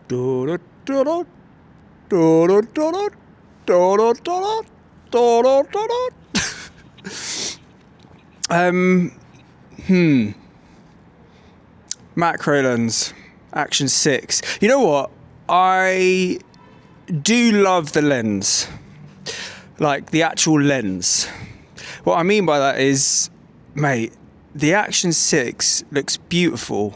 Macro lens, Action 6. You know what? I do love the lens, like the actual lens. What I mean by that is, mate, the Action 6 looks beautiful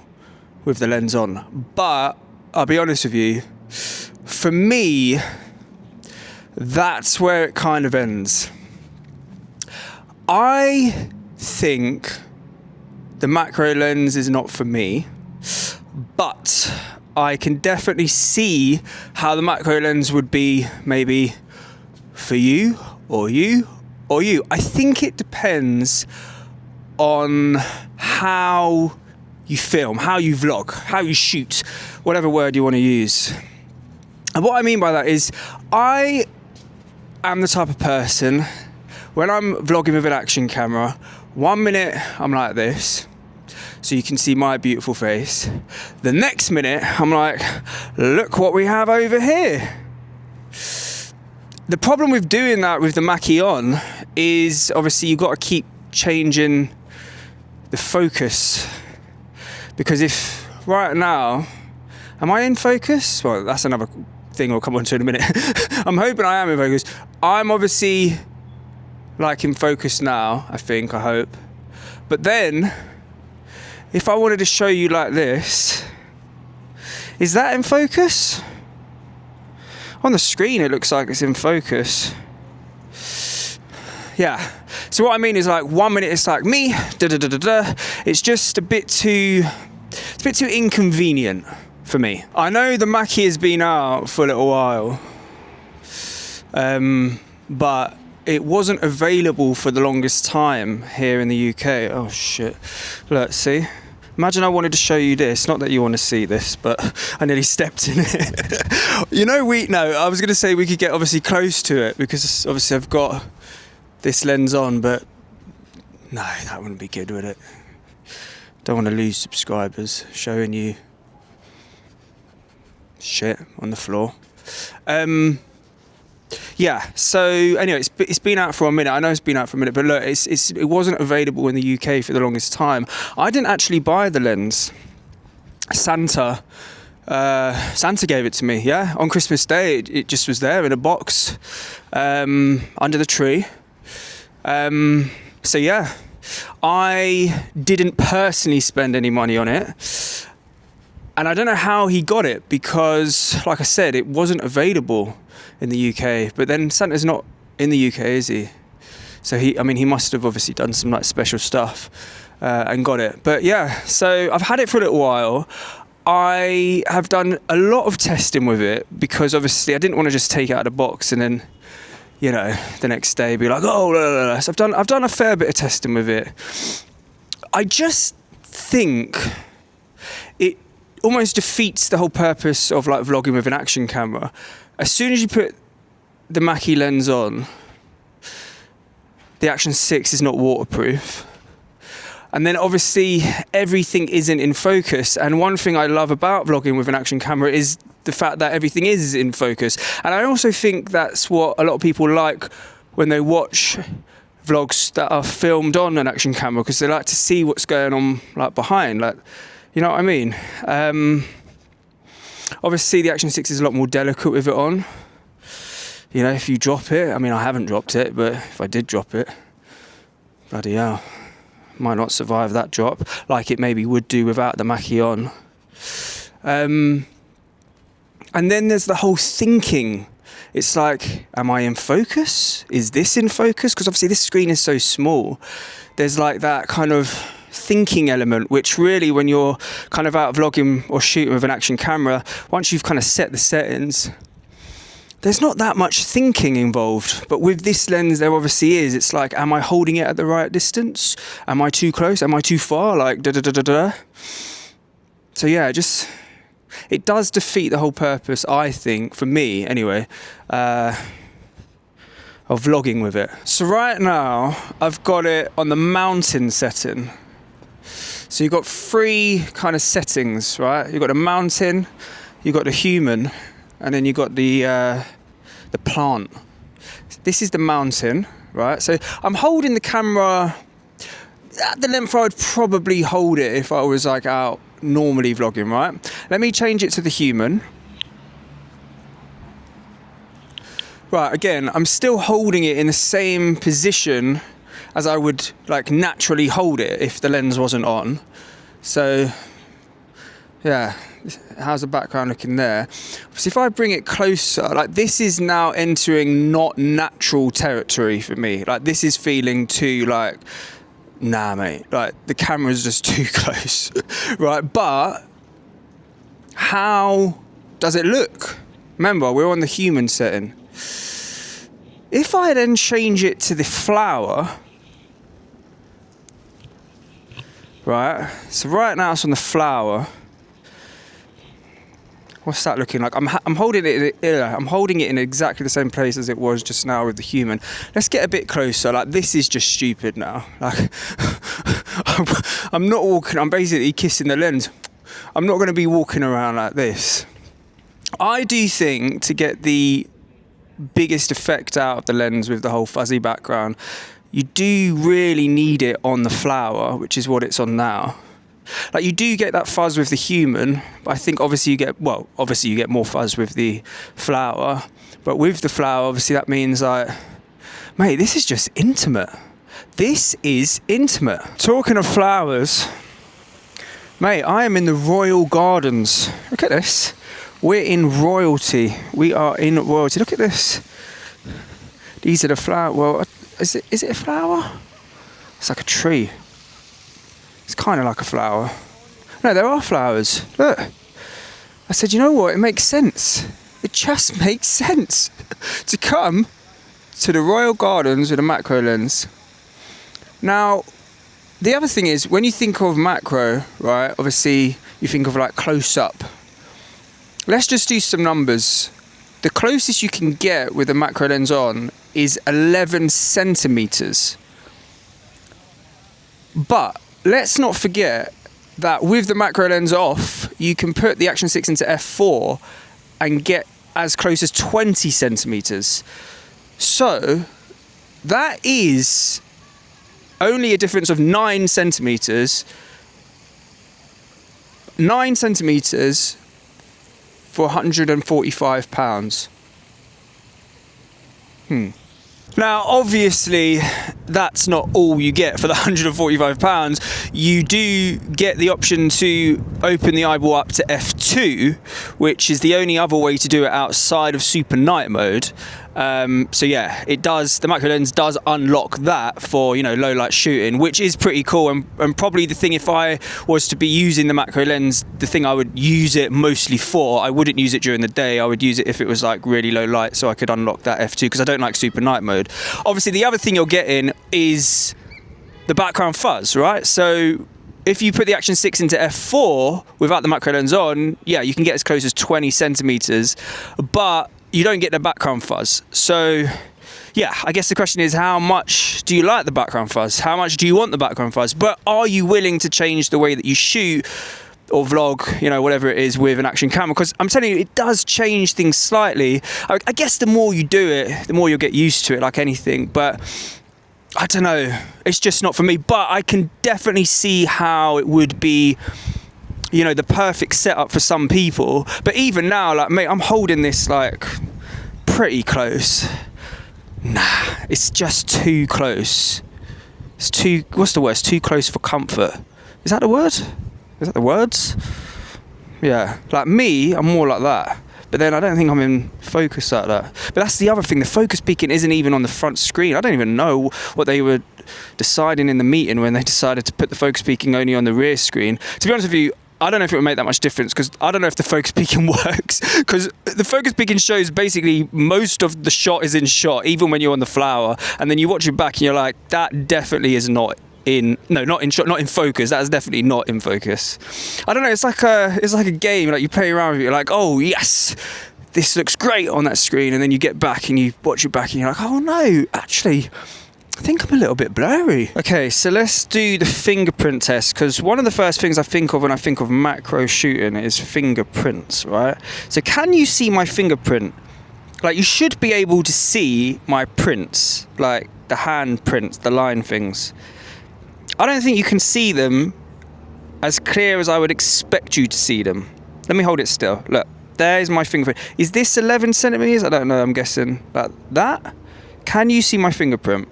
with the lens on, but I'll be honest with you, for me, that's where it kind of ends. I think the macro lens is not for me, but I can definitely see how the macro lens would be maybe for you or you or you. I think it depends on how you film, how you vlog, how you shoot, whatever word you want to use. And what I mean by that is, I am the type of person, when I'm vlogging with an action camera, 1 minute I'm like this, so you can see my beautiful face. The next minute I'm like, look what we have over here. The problem with doing that with the Mackie on is obviously you've got to keep changing the focus, because if right now, am I in focus? Well, that's another thing we'll come on to in a minute. I'm hoping I am in focus. I'm obviously like in focus now, I hope. But then, if I wanted to show you like this, is that in focus? On the screen it looks like it's in focus. Yeah. So what I mean is, like, 1 minute it's like me, it's just a bit too inconvenient for me. I know the Mackie has been out for a little while, but it wasn't available for the longest time here in the UK. Oh shit. Look, see? Imagine I wanted to show you this. Not that you want to see this, but I nearly stepped in it. I was going to say we could get obviously close to it, because obviously I've got this lens on, but no, that wouldn't be good, would it? Don't want to lose subscribers showing you shit on the floor. Yeah, so anyway, it's been out for a minute. I know it's been out for a minute, but look, it wasn't available in the UK for the longest time. I didn't actually buy the lens. Santa gave it to me, yeah, on Christmas Day. It just was there in a box under the tree. So yeah, I didn't personally spend any money on it. And I don't know how he got it, because, like I said, it wasn't available in the UK. But then Santa's not in the UK, is he? So he must have obviously done some like special stuff and got it. But yeah, so I've had it for a little while. I have done a lot of testing with it, because obviously I didn't want to just take it out of the box and then, you know, the next day be like, oh, blah, blah, blah. So I've done a fair bit of testing with it. I just think it almost defeats the whole purpose of like vlogging with an action camera. As soon as you put the Mackie lens on, the Action 6 is not waterproof. And then obviously everything isn't in focus. And one thing I love about vlogging with an action camera is the fact that everything is in focus. And I also think that's what a lot of people like when they watch vlogs that are filmed on an action camera, because they like to see what's going on like behind, like, you know what I mean? Obviously the Action 6 is a lot more delicate with it on. You know, if you drop it, I mean, I haven't dropped it, but if I did drop it, bloody hell, might not survive that drop like it maybe would do without the Mackie on. And then there's the whole thinking. It's like, am I in focus? Is this in focus? Because obviously this screen is so small. There's like that kind of thinking element, which really, when you're kind of out vlogging or shooting with an action camera, once you've kind of set the settings, there's not that much thinking involved. But with this lens, there obviously is. It's like, am I holding it at the right distance? Am I too close? Am I too far? Like, da-da-da-da-da. So yeah, it does defeat the whole purpose, I think, for me anyway, of vlogging with it. So right now, I've got it on the mountain setting. So you've got three kind of settings, right? You've got a mountain, you got the human, and then you got the plant. This is the mountain, right? So I'm holding the camera at the length I would probably hold it if I was like out normally vlogging, right? Let me change it to the human. Right, again, I'm still holding it in the same position as I would like naturally hold it if the lens wasn't on. So yeah, how's the background looking there? So if I bring it closer, like this is now entering not natural territory for me. Like this is feeling too like, nah mate, like the camera's just too close, right? But how does it look? Remember, we're on the human setting. If I then change it to the flower, right? So right now it's on the flower. What's that looking like? I'm holding it. I'm holding it in exactly the same place as it was just now with the human. Let's get a bit closer. Like this is just stupid now. Like I'm not walking. I'm basically kissing the lens. I'm not going to be walking around like this. I do think to get the biggest effect out of the lens with the whole fuzzy background, you do really need it on the flower, which is what it's on now. Like you do get that fuzz with the human, but I think obviously you get more fuzz with the flower. But with the flower, obviously that means like, mate, this is just intimate. This is intimate. Talking of flowers, mate, I am in the royal gardens. Look at this. We're in royalty. We are in royalty. Look at this. These are the flowers. Well, is it a flower? It's like a tree. It's kind of like a flower. No, there are flowers. Look. I said, you know what? It makes sense. It just makes sense to come to the royal gardens with a macro lens. Now, the other thing is, when you think of macro, right, obviously you think of like close up. Let's just do some numbers. The closest you can get with a macro lens on is 11 centimeters. But let's not forget that with the macro lens off, you can put the Action 6 into f4 and get as close as 20 centimeters. So that is only a difference of 9 centimeters. 9 centimeters for £145. Now, obviously, that's not all you get for the £145. You do get the option to open the eyeball up to f2, which is the only other way to do it outside of super night mode. So yeah, it does. The macro lens does unlock that for, you know, low light shooting, which is pretty cool. And probably the thing, if I was to be using the macro lens, the thing I would use it mostly for, I wouldn't use it during the day. I would use it if it was like really low light, so I could unlock that f2, because I don't like super night mode. Obviously, the other thing you're getting is the background fuzz, right? So if you put the Action 6 into f4 without the macro lens on, yeah, you can get as close as 20 centimeters, but you don't get the background fuzz. So yeah, I guess the question is, how much do you like the background fuzz? How much do you want the background fuzz? But are you willing to change the way that you shoot or vlog, you know, whatever it is, with an Action camera? Because I'm telling you, it does change things slightly. I guess the more you do it, the more you'll get used to it, like anything. But I don't know, it's just not for me. But I can definitely see how it would be, you know, the perfect setup for some people. But even now, like, mate, I'm holding this like pretty close. Nah, it's just too close. It's too, what's the word? It's too close for comfort. Is that the word? Is that the words? Yeah, like me, I'm more like that. But then I don't think I'm in focus like that. But that's the other thing, the focus peaking isn't even on the front screen. I don't even know what they were deciding in the meeting when they decided to put the focus peaking only on the rear screen. To be honest with you, I don't know if it would make that much difference, because I don't know if the focus peaking works, because the focus peaking shows basically most of the shot is in shot, even when you're on the flower, and then you watch it back and you're like, that definitely is not in, no, not in shot, not in focus. That is definitely not in focus. I don't know, it's like a game, like you play around with it, you're like, oh yes, this looks great on that screen, and then you get back and you watch it back and you're like, oh no, actually, I think I'm a little bit blurry. Okay, so let's do the fingerprint test, because one of the first things I think of when I think of macro shooting is fingerprints, right? So can you see my fingerprint? Like, you should be able to see my prints, like the hand prints, the line things. I don't think you can see them as clear as I would expect you to see them. Let me hold it still. Look, there's my fingerprint. Is this 11 centimeters? I don't know, I'm guessing. Like that? Can you see my fingerprint?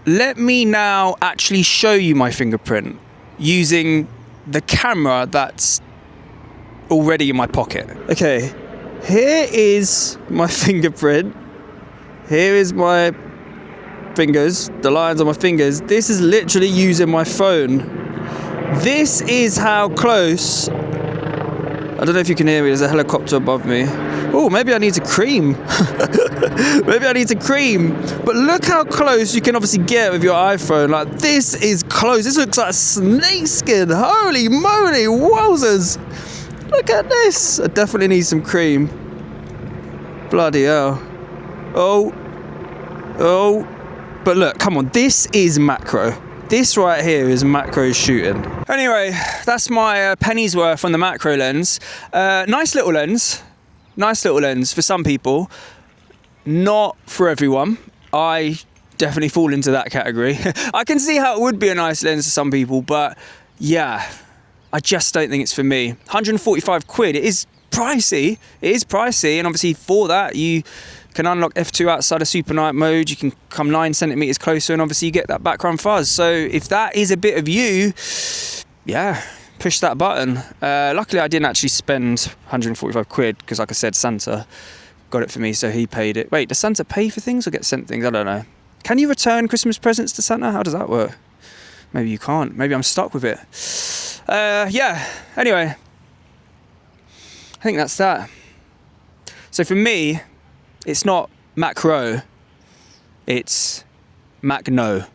Let me now actually show you my fingerprint using the camera that's already in my pocket. Okay, here is my fingerprint. Here is my fingers, the lines on my fingers. This is literally using my phone. This is how close. I don't know if you can hear me, there's a helicopter above me. Oh, maybe I need to cream. Maybe I need to cream. But look how close you can obviously get with your iPhone. Like, this is close. This looks like a snake skin. Holy moly, wowzers. Look at this. I definitely need some cream. Bloody hell. Oh. But look, come on, this is macro. This right here is macro shooting. Anyway, that's my penny's worth on the macro lens. Nice little lens for some people. Not for everyone. I definitely fall into that category. I can see how it would be a nice lens for some people, but yeah, I just don't think it's for me. 145 quid, it is pricey. It is pricey, and obviously for that, you can unlock f2 outside of super night mode. You can come 9 centimeters closer, and obviously you get that background fuzz. So if that is a bit of you, yeah, push that button. Luckily I didn't actually spend 145 quid because, like I said, Santa got it for me, so he paid it. Wait, does Santa pay for things or get sent things? I don't know. Can you return Christmas presents to Santa? How does that work? Maybe you can't. Maybe I'm stuck with it. Yeah, anyway, I think that's that. So for me, it's not macro, it's macno.